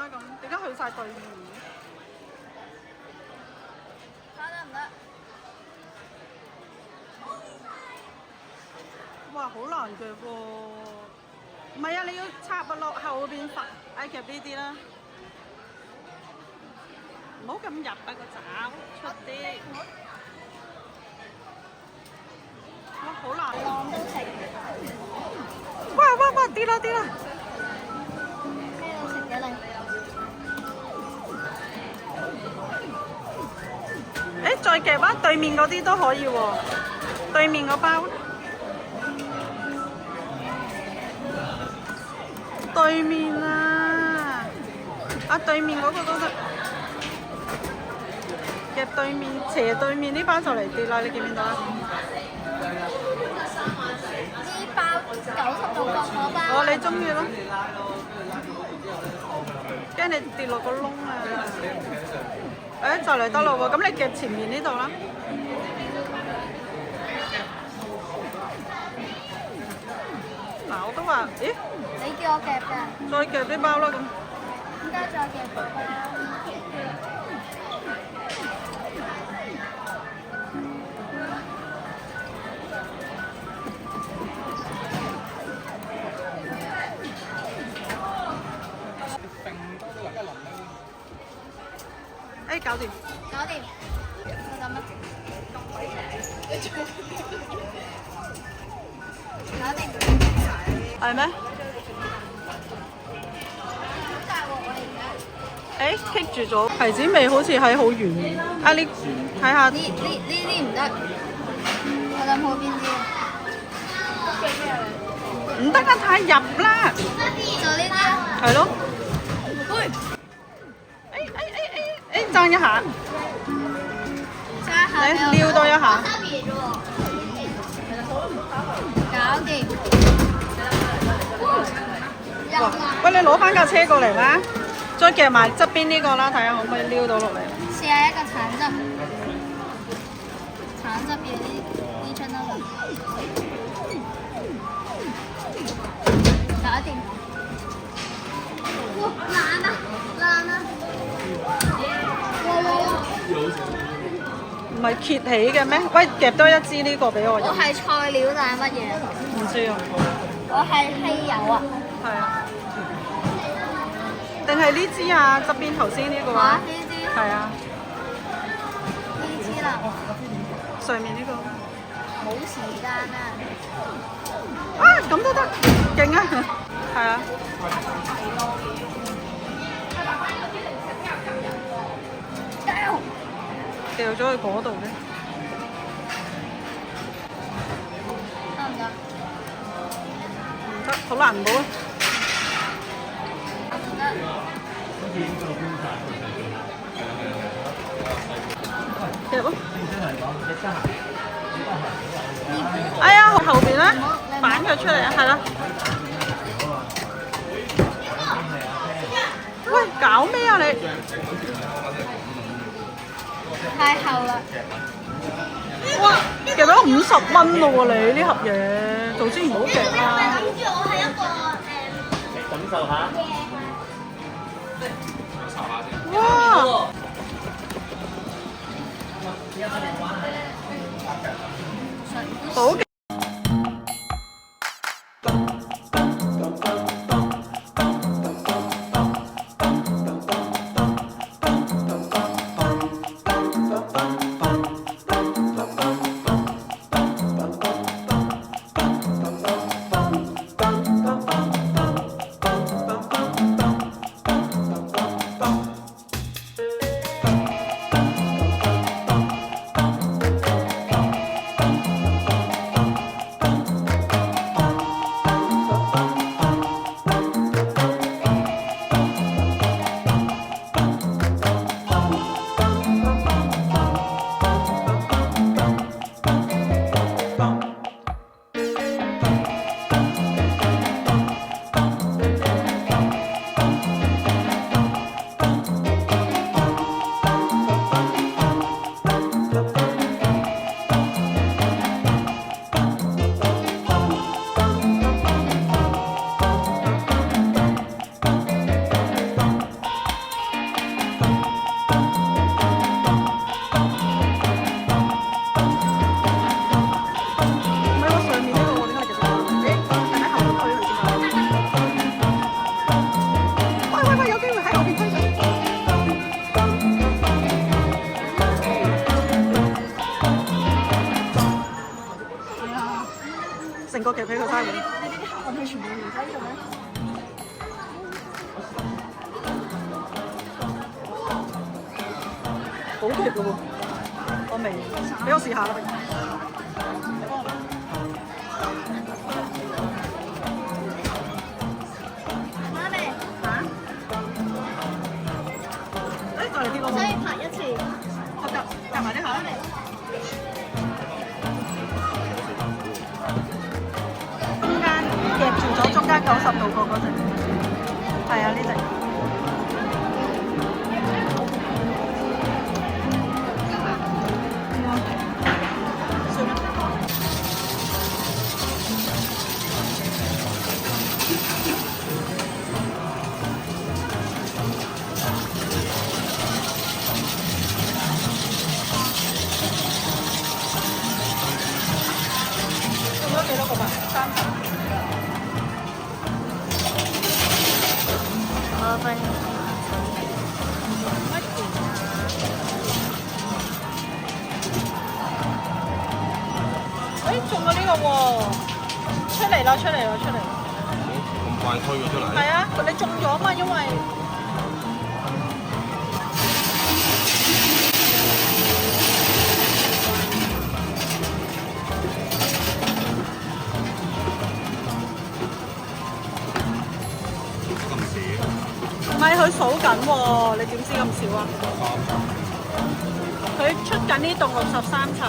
咁？點解去晒對面？睇得唔得？哇，好難嘅喎！唔係啊，你要插落後邊發埃及呢啲啦，唔好咁入啊個爪，出啲。哇，好難！浪都食，哇，跌啦！咩都食嘅你。誒，再夾啊！對面嗰啲都可以喎，對面個包。對面啊！對面嗰個都得，夾對面斜對面呢包就嚟跌啦！你見唔見到啊？呢包90度角嗰包。哦，你中意咯，驚你跌落個窿啊！就嚟得咯喎，咁你夾前面呢度啦。嗱，我都話，咦？你叫我夾㗎？再夾啲包啦咁。點解再夾個包？搞掂。搞掂。就咁啦。搞掂。係咩？好大鑊啊！而家。棘住咗，提子味好似喺好遠。你睇下。呢啲唔得。我諗好邊啲啊？唔得啊！太入啦。就呢啲啊？係咯。喂！爭一下。你撩多一下。搞掂。喂，你攞翻架車過嚟啦，再夾埋側邊呢個啦，睇下可唔可以撩到落嚟。試下一個橙汁嘅呢樽啦，搞掂。爛啊！唔係揭起嘅咩？喂，夾多一支呢個俾我。我係菜料定係乜嘢？唔知啊。我係稀有啊。係啊。定係呢支啊？側邊頭先呢個啊？呢支。係啊。呢支啦。上面呢個。冇時間啊！咁都得，勁啊！係啊。掉咗去嗰度嘅。得唔得？唔得，好難冇啊！唔得。夾咯。哎呀，後邊咧，反佢出嚟啊，係啦。喂，搞咩啊你？太厚啦！哇，夾咗50蚊咯喎你呢盒嘢，早知唔好夾啦。諗住我係一個感受下。哇！好嘅。成個夾俾佢嘥你呢啲客運係全部嚟晒呢度咩？好夾嘅喎，我未，俾我試下啦。媽咪，嚇？誒，再嚟啲咯所以拍一次。我夾埋啲下。中間夾住咗中間90度嗰隻，係啊呢隻。算啦。用咗幾多個吧？30。我分乜嘢啊？誒，中咗呢個喎！出嚟啦！出嚟啦！出嚟！咁快推咗出嚟？係啊，你中咗嘛？因為咁少？唔係佢數緊喎，你點知咁少啊？佢出緊呢棟63層。